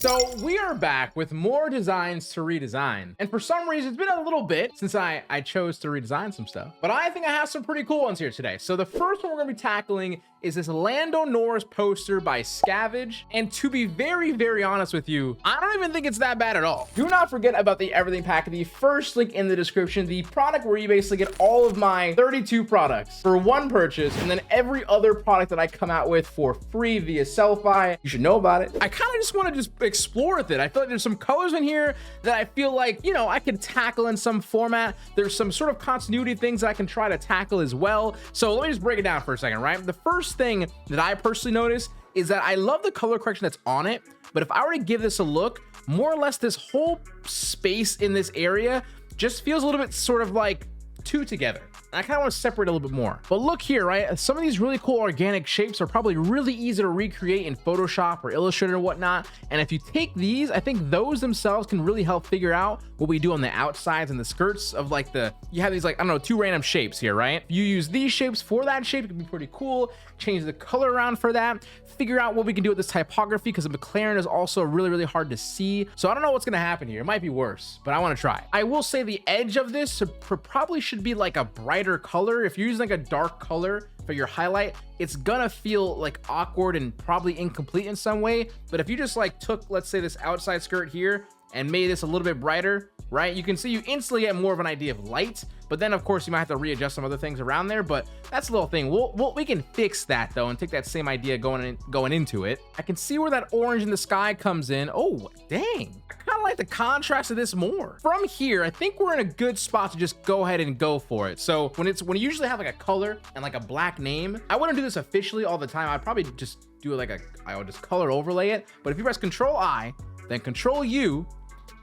So we are back with more designs to redesign. And for some reason, it's been a little bit since I chose to redesign some stuff, but I think I have some pretty cool ones here today. So the first one we're gonna be tackling is this Lando Norris poster by Scavenge. And to be very, very honest with you, I don't even think it's that bad at all. Do not forget about the everything pack, the first link in the description, the product where you basically get all of my 32 products for one purchase, and then every other product that I come out with for free via Selfie. You should know about it. I kind of just want to explore with it. I feel like there's some colors in here that I feel like, you know, I can tackle in some format. There's some sort of continuity things that I can try to tackle as well. So let me just break it down for a second, right? The first thing that I personally notice is that I love the color correction that's on it, but if I were to give this a look, more or less this whole space in this area just feels a little bit sort of like two together. I kind of want to separate a little bit more. But look here, right? Some of these really cool organic shapes are probably really easy to recreate in Photoshop or Illustrator or whatnot. And if you take these, I think those themselves can really help figure out what we do on the outsides and the skirts of like you have these like, I don't know, two random shapes here, right? You use these shapes for that shape, it could be pretty cool. Change the color around for that. Figure out what we can do with this typography because the McLaren is also really, really hard to see. So I don't know what's gonna happen here. It might be worse, but I want to try. I will say the edge of this probably should be like a brighter color. If you're using like a dark color for your highlight, it's gonna feel like awkward and probably incomplete in some way. But if you just like took, let's say, this outside skirt here and made this a little bit brighter, right? You can see you instantly get more of an idea of light, but then of course you might have to readjust some other things around there, but that's a little thing. We can fix that though and take that same idea going into it. I can see where that orange in the sky comes in. Oh, dang. I kind of like the contrast of this more. From here, I think we're in a good spot to just go ahead and go for it. So when you usually have like a color and like a black name, I wouldn't do this officially all the time. I'd probably just do it I would just color overlay it. But if you press Control I, then Control U,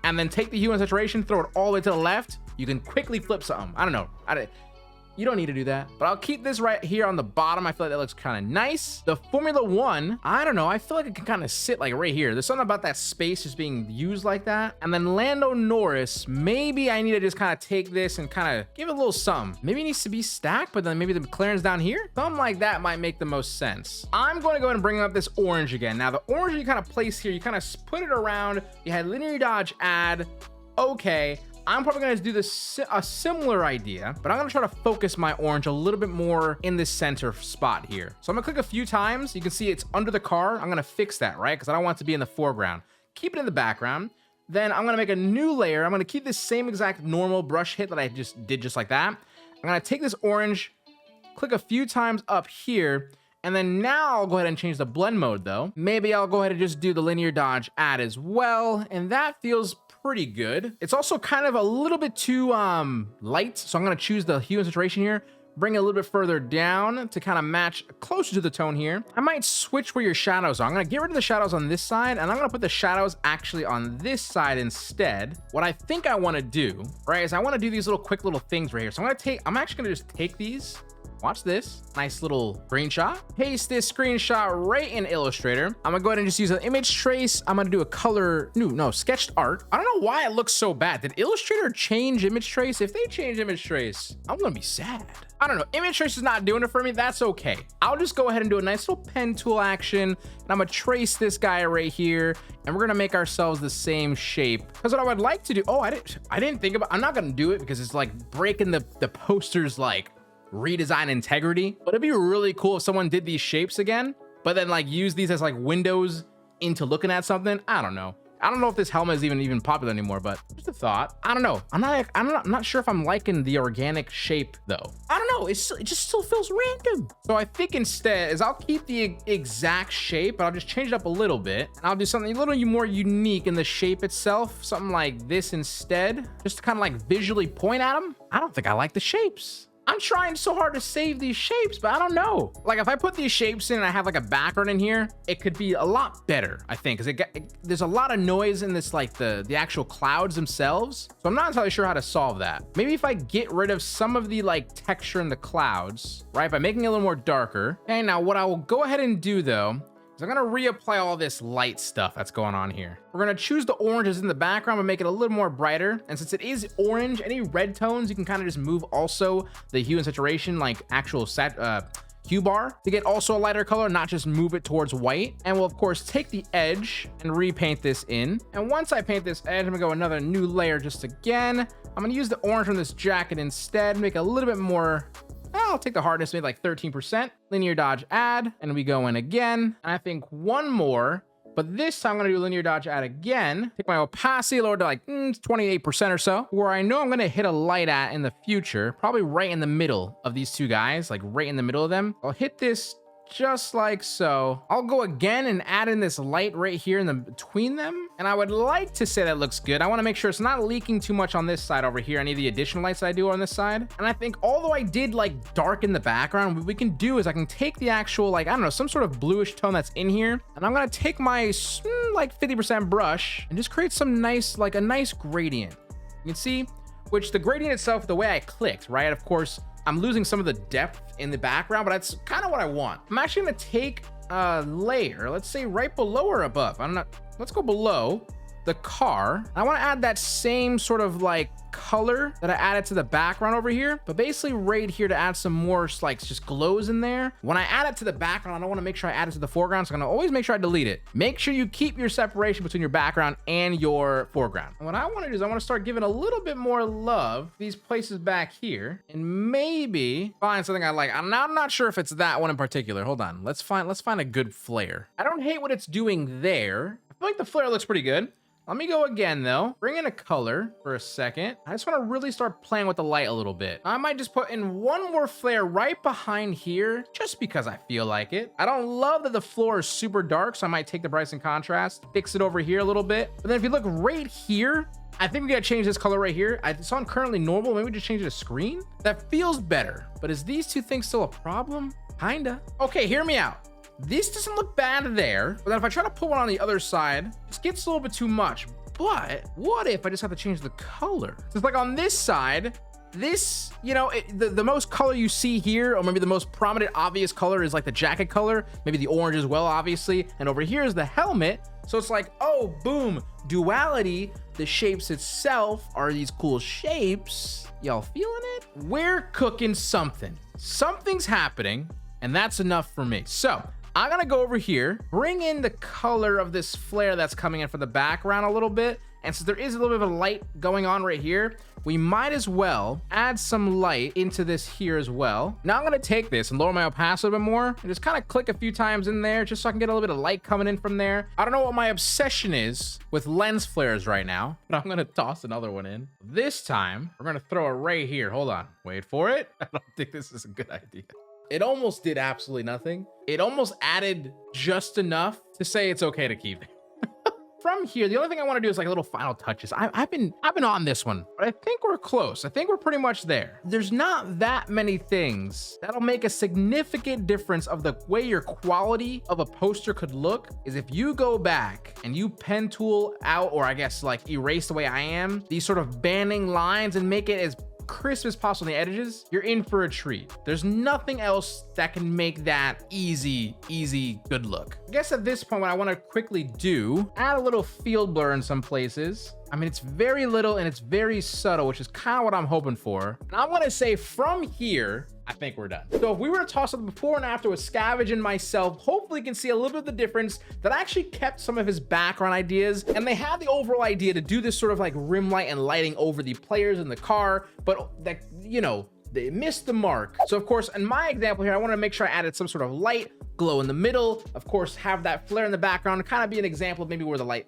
and then take the hue and saturation, throw it all the way to the left, you can quickly flip something. I don't know. You don't need to do that, but I'll keep this right here on the bottom. I feel like that looks kind of nice. The Formula One, I don't know. I feel like it can kind of sit like right here. There's something about that space just being used like that. And then Lando Norris, maybe I need to just kind of take this and kind of give it a little something. Maybe it needs to be stacked, but then maybe the McLaren's down here. Something like that might make the most sense. I'm going to go ahead and bring up this orange again. Now the orange you kind of place here, you kind of put it around. You had linear dodge add. Okay. I'm probably gonna do a similar idea, but I'm gonna try to focus my orange a little bit more in this center spot here. So I'm gonna click a few times. You can see it's under the car. I'm gonna fix that, right? Because I don't want it to be in the foreground. Keep it in the background. Then I'm gonna make a new layer. I'm gonna keep this same exact normal brush hit that I just did just like that. I'm gonna take this orange, click a few times up here, and then now I'll go ahead and change the blend mode though. Maybe I'll go ahead and just do the linear dodge add as well. And that feels pretty good. It's also kind of a little bit too light. So I'm gonna choose the hue and saturation here, bring it a little bit further down to kind of match closer to the tone here. I might switch where your shadows are. I'm gonna get rid of the shadows on this side and I'm gonna put the shadows actually on this side instead. What I think I wanna do, right, is I wanna do these quick little things right here. So I'm actually gonna just take these. Watch this nice little screenshot, paste this screenshot right in Illustrator. I'm gonna go ahead and just use an image trace. I'm gonna do a color, no, sketched art. I don't know why it looks so bad. Did Illustrator change image trace? If they change image trace, I'm gonna be sad. I don't know, image trace is not doing it for me. That's okay. I'll just go ahead and do a nice little pen tool action. And I'm gonna trace this guy right here. And we're gonna make ourselves the same shape. Because what I would like to do, I didn't think about, I'm not gonna do it because it's like breaking the poster's like redesign integrity, but it'd be really cool if someone did these shapes again, but then like use these as like windows into looking at something. I don't know if this helmet is even popular anymore, but just a thought. I don't know. I'm not sure if I'm liking the organic shape though. I don't know. It just still feels random. So I think instead is I'll keep the exact shape, but I'll just change it up a little bit. And I'll do something a little more unique in the shape itself. Something like this instead, just to kind of like visually point at them. I don't think I like the shapes. I'm trying so hard to save these shapes, but I don't know. Like if I put these shapes in and I have like a background in here, it could be a lot better, I think, because there's a lot of noise in this, like the actual clouds themselves. So I'm not entirely sure how to solve that. Maybe if I get rid of some of the like texture in the clouds, right, by making it a little more darker. Okay, now what I will go ahead and do though, is I'm gonna reapply all this light stuff that's going on here. We're gonna choose the oranges in the background and make it a little more brighter. And since it is orange, any red tones, you can kind of just move also the hue and saturation, like actual hue bar to get also a lighter color, not just move it towards white. And we'll of course take the edge and repaint this in. And once I paint this edge, I'm gonna go another new layer just again. I'm gonna use the orange from this jacket instead, make a little bit more. I'll take the hardness, maybe like 13%. Linear dodge add, and we go in again. And I think one more, but this time I'm gonna do linear dodge add again. Take my opacity lower to like 28% or so, where I know I'm gonna hit a light at in the future, probably right in the middle of these two guys, like right in the middle of them. I'll hit this just like so. I'll go again and add in this light right here in the between them. And I would like to say that looks good. I want to make sure it's not leaking too much on this side over here, any of the additional lights that I do on this side. And I think although I did like darken the background, what we can do is I can take the actual, like, I don't know, some sort of bluish tone that's in here. And I'm going to take my like 50% brush and just create some nice, like a nice gradient. You can see, which the gradient itself, the way I clicked, right? Of course, I'm losing some of the depth in the background, but that's kind of what I want. I'm actually gonna take a layer, let's say right below or above. I'm not, let's go below the car. I wanna add that same sort of like color that I added to the background over here, but basically right here to add some more like just glows in there. When I add it to the background, I don't want to make sure I add it to the foreground, so I'm gonna always make sure I delete it. Make sure you keep your separation between your background and your foreground. And what I want to do is I want to start giving a little bit more love to these places back here, and maybe find something I like. I'm not sure if it's that one in particular. Hold on, let's find a good flare. I don't hate what it's doing there. I feel like the flare looks pretty good. Let me go again though. Bring in a color for a second. I just want to really start playing with the light a little bit. I might just put in one more flare right behind here just because I feel like it. I don't love that the floor is super dark, so I might take the brightness and contrast, fix it over here a little bit. But then if you look right here, I think we gotta change this color right here. It's on currently normal. Maybe we just change it to screen. That feels better. But is these two things still a problem? Kinda. Okay, hear me out. This doesn't look bad there, but then if I try to put one on the other side, this gets a little bit too much. But what if I just have to change the color? So it's like on this side, this, you know, the most color you see here, or maybe the most prominent obvious color is like the jacket color, maybe the orange as well, obviously. And over here is the helmet. So it's like, oh, boom, duality. The shapes itself are these cool shapes. Y'all feeling it? We're cooking something. Something's happening, and that's enough for me. So I'm gonna go over here, bring in the color of this flare that's coming in from the background a little bit. And since there is a little bit of a light going on right here, we might as well add some light into this here as well. Now I'm gonna take this and lower my opacity a bit more and just kind of click a few times in there just so I can get a little bit of light coming in from there. I don't know what my obsession is with lens flares right now, but I'm gonna toss another one in. This time, we're gonna throw it right here. Hold on, wait for it. I don't think this is a good idea. It almost did absolutely nothing. It almost added just enough to say it's okay to keep it. From here, the only thing I want to do is like little final touches. I've been on this one, but I think we're close. I think we're pretty much there. There's not that many things that'll make a significant difference of the way your quality of a poster could look is if you go back and you pen tool out, or I guess like erase the way I am, these sort of banding lines and make it as crisp as possible on the edges. You're in for a treat. There's nothing else that can make that easy good look. I guess at this point, what I want to quickly do, add a little field blur in some places. I mean, it's very little and it's very subtle, which is kind of what I'm hoping for. And I'm gonna say from here, I think we're done. So if we were to toss up before and after with Scavenge and myself, hopefully you can see a little bit of the difference that I actually kept some of his background ideas, and they had the overall idea to do this sort of like rim light and lighting over the players in the car, but that, you know, they missed the mark. So of course, in my example here, I want to make sure I added some sort of light glow in the middle, of course, have that flare in the background to kind of be an example of maybe where the light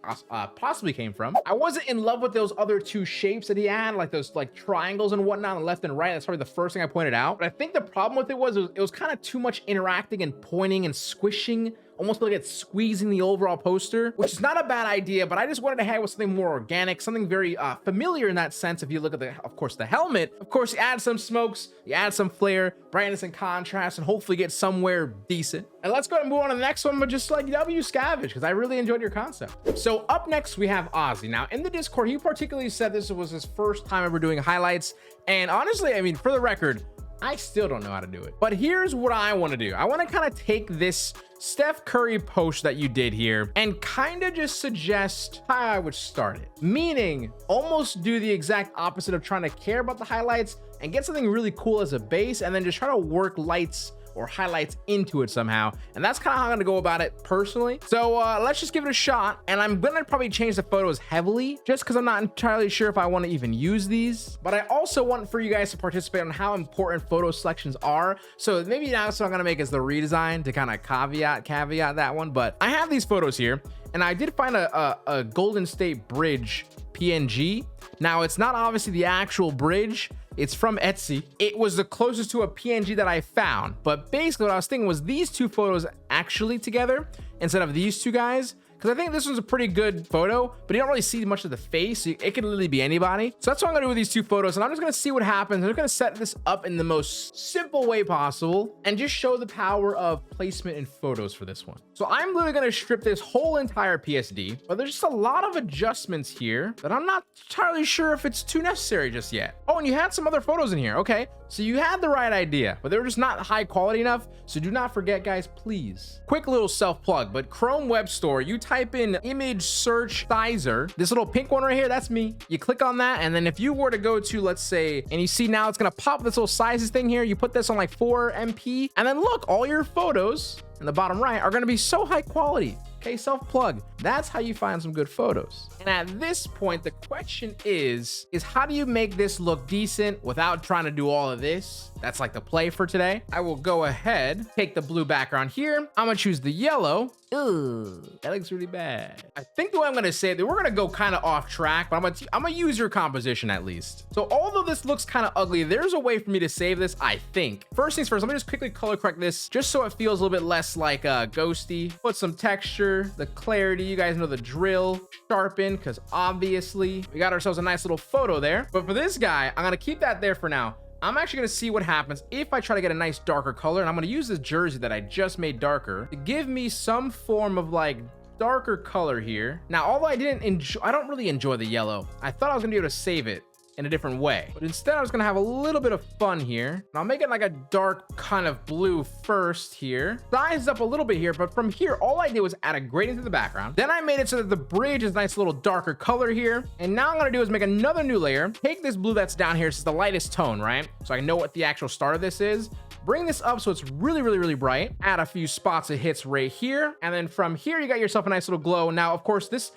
possibly came from. I wasn't in love with those other two shapes that he had, like those like triangles and whatnot on the left and right. That's probably the first thing I pointed out. But I think the problem with it was kind of too much interacting and pointing and squishing, almost like it's squeezing the overall poster, which is not a bad idea, but I just wanted to have with something more organic, something very familiar in that sense. If you look at the, of course, the helmet, of course, you add some smokes, you add some flare, brightness and contrast, and hopefully get somewhere decent. And let's go ahead and move on to the next one, but just like W Scavenge, because I really enjoyed your concept. So up next, we have Ozzy. Now in the Discord, he particularly said this was his first time ever doing highlights. And honestly, I mean, for the record, I still don't know how to do it. But here's what I want to do. I want to kind of take this Steph Curry post that you did here and kind of just suggest how I would start it. Meaning, almost do the exact opposite of trying to care about the highlights and get something really cool as a base, and then just try to work lights or highlights into it somehow. And that's kind of how I'm gonna go about it personally. So let's just give it a shot. And I'm gonna probably change the photos heavily just because I'm not entirely sure if I want to even use these. But I also want for you guys to participate on how important photo selections are. So maybe that's what I'm gonna make is the redesign to kind of caveat that one. But I have these photos here, and I did find a Golden State Bridge PNG. Now it's not obviously the actual bridge. It's from Etsy. It was the closest to a PNG that I found. But basically what I was thinking was these two photos actually together instead of these two guys. Because I think this was a pretty good photo, but you don't really see much of the face. It could literally be anybody. So that's what I'm gonna do with these two photos. And I'm just gonna see what happens. I'm gonna set this up in the most simple way possible and just show the power of placement in photos for this one. So I'm literally gonna strip this whole entire PSD, but there's just a lot of adjustments here that I'm not entirely sure if it's too necessary just yet. Oh, and you had some other photos in here. Okay, so you had the right idea, but they were just not high quality enough. So do not forget, guys, please. Quick little self plug, but Chrome Web Store, you type in image search sizer, this little pink one right here, that's me. You click on that, and then if you were to go to, let's say, and you see now it's gonna pop this little sizes thing here, you put this on like 4 MP, and then look, all your photos in the bottom right are gonna be so high quality. Okay, self plug. That's how you find some good photos. And at this point, the question is how do you make this look decent without trying to do all of this? That's like the play for today. I will go ahead, take the blue background here. I'm gonna choose the yellow. Ugh, that looks really bad. I think the way I'm gonna say that we're gonna go kind of off track, but I'm gonna use your composition at least. So although this looks kind of ugly, there's a way for me to save this, I think. First things first, let me just quickly color correct this just so it feels a little bit less like ghosty. Put some texture, the clarity, you guys know the drill, sharpen, because obviously we got ourselves a nice little photo there. But for this guy, I'm gonna keep that there for now. I'm actually gonna see what happens if I try to get a nice darker color, and I'm gonna use this jersey that I just made darker to give me some form of like darker color here. Now, although I don't really enjoy the yellow. I thought I was gonna be able to save it in a different way, but instead I was gonna have a little bit of fun here, and I'll make it like a dark kind of blue first here, size up a little bit here, but from here all I did was add a gradient to the background. Then I made it so that the bridge is a nice little darker color here, and now I'm gonna do is make another new layer, take this blue that's down here, it's the lightest tone, right, so I know what the actual start of this is, bring this up so it's really bright, add a few spots of hits right here, and then from here you got yourself a nice little glow. Now of course this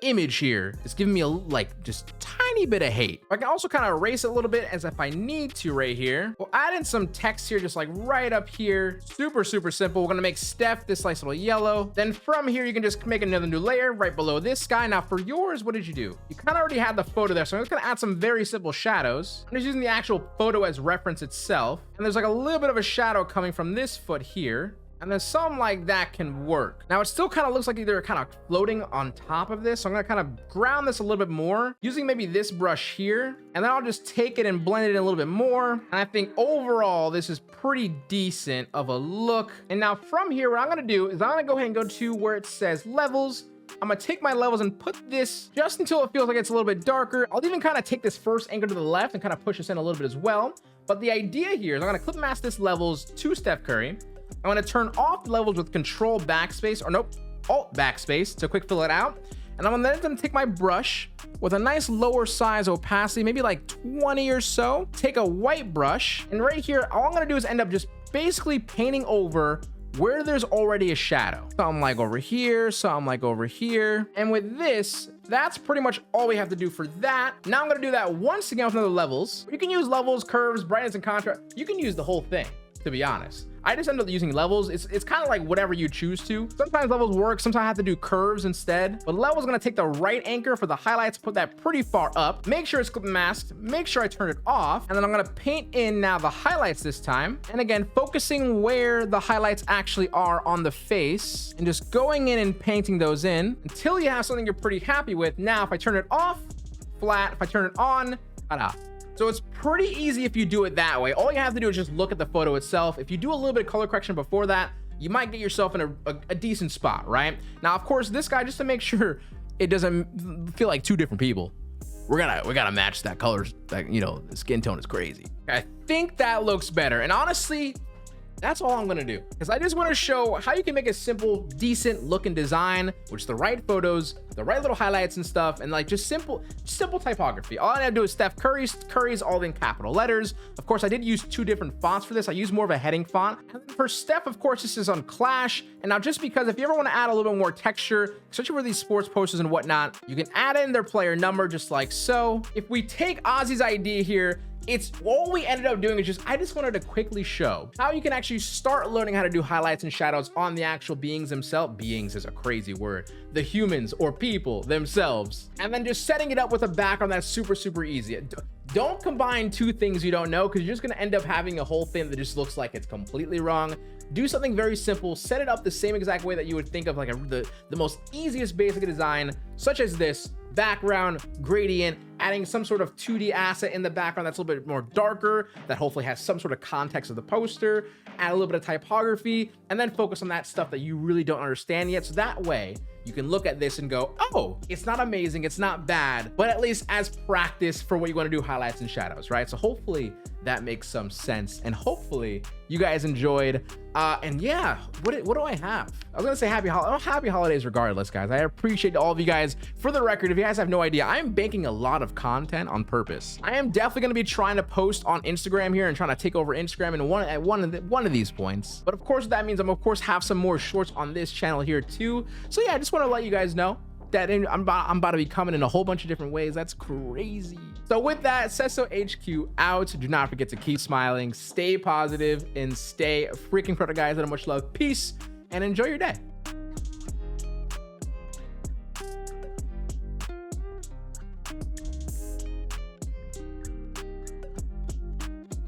image here is giving me a like just tiny bit of hate. I can also kind of erase it a little bit as if I need to right here. We'll add in some text here, just like right up here. Super simple. We're gonna make Steph this nice little yellow. Then from here, you can just make another new layer right below this guy. Now for yours, what did you do? You kind of already had the photo there. So I'm just gonna add some very simple shadows. I'm just using the actual photo as reference itself. And there's like a little bit of a shadow coming from this foot here. And then something like that can work. Now it still kind of looks like they're kind of floating on top of this. So I'm gonna kind of ground this a little bit more using maybe this brush here. And then I'll just take it and blend it in a little bit more. And I think overall, this is pretty decent of a look. And now from here, what I'm gonna do is I'm gonna go ahead and go to where it says levels. I'm gonna take my levels and put this just until it feels like it's a little bit darker. I'll even kind of take this first anchor to the left and kind of push this in a little bit as well. But the idea here is I'm gonna clip mask this levels to Steph Curry. I'm gonna turn off levels with Control Backspace, or nope, Alt Backspace to quick fill it out. And I'm gonna then take my brush with a nice lower size opacity, maybe like 20 or so. Take a white brush, and right here, all I'm gonna do is end up just basically painting over where there's already a shadow. Something like over here, something like over here. And with this, that's pretty much all we have to do for that. Now I'm gonna do that once again with another levels. You can use levels, curves, brightness, and contrast. You can use the whole thing, to be honest. I just end up using levels. It's kind of like whatever you choose to. Sometimes levels work, sometimes I have to do curves instead. But level's gonna take the right anchor for the highlights, put that pretty far up. Make sure it's clip masked, make sure I turn it off. And then I'm gonna paint in now the highlights this time. And again, focusing where the highlights actually are on the face and just going in and painting those in until you have something you're pretty happy with. Now, if I turn it off, flat. If I turn it on, ta-da. So it's pretty easy if you do it that way. All you have to do is just look at the photo itself. If you do a little bit of color correction before that, you might get yourself in a decent spot, right? Now, of course, this guy, just to make sure it doesn't feel like two different people, we gotta match that color. That, you know, the skin tone is crazy. I think that looks better. And honestly, That's all I'm gonna do, because I just want to show how you can make a simple, decent looking design, which the right photos, the right little highlights and stuff, and like just simple typography. All I have to do is Steph Curry's all in capital letters. Of course, I did use 2 different fonts for this. I used more of a heading font. And for Steph, of course, this is on Clash. And now just because if you ever want to add a little bit more texture, especially for these sports posters and whatnot, you can add in their player number just like so. If we take Ozzy's idea here, it's all we ended up doing is I just wanted to quickly show how you can actually start learning how to do highlights and shadows on the actual beings themselves. Beings is a crazy word. The humans or people themselves. And then just setting it up with a background that's super easy. Don't combine 2 things you don't know, because you're just going to end up having a whole thing that just looks like it's completely wrong. Do something very simple. Set it up the same exact way that you would think of like the most easiest basic design, such as this background gradient, adding some sort of 2D asset in the background that's a little bit more darker, that hopefully has some sort of context of the poster, add a little bit of typography, and then focus on that stuff that you really don't understand yet. So that way you can look at this and go, oh, it's not amazing, it's not bad, but at least as practice for what you want to do highlights and shadows, right? So hopefully that makes some sense, and hopefully you guys enjoyed. And yeah, what do I have? I was gonna say happy holidays regardless, guys. I appreciate all of you guys. For the record, if you guys have no idea, I am banking a lot of content on purpose. I am definitely gonna be trying to post on Instagram here and trying to take over Instagram at one of these points. But of course, that means I'm of course have some more shorts on this channel here too. So yeah, I just want to let you guys know that I'm about to be coming in a whole bunch of different ways. That's crazy. So with that, Seso HQ out. Do not forget to keep smiling, stay positive, and stay freaking productive, guys. And much love, peace, and enjoy your day.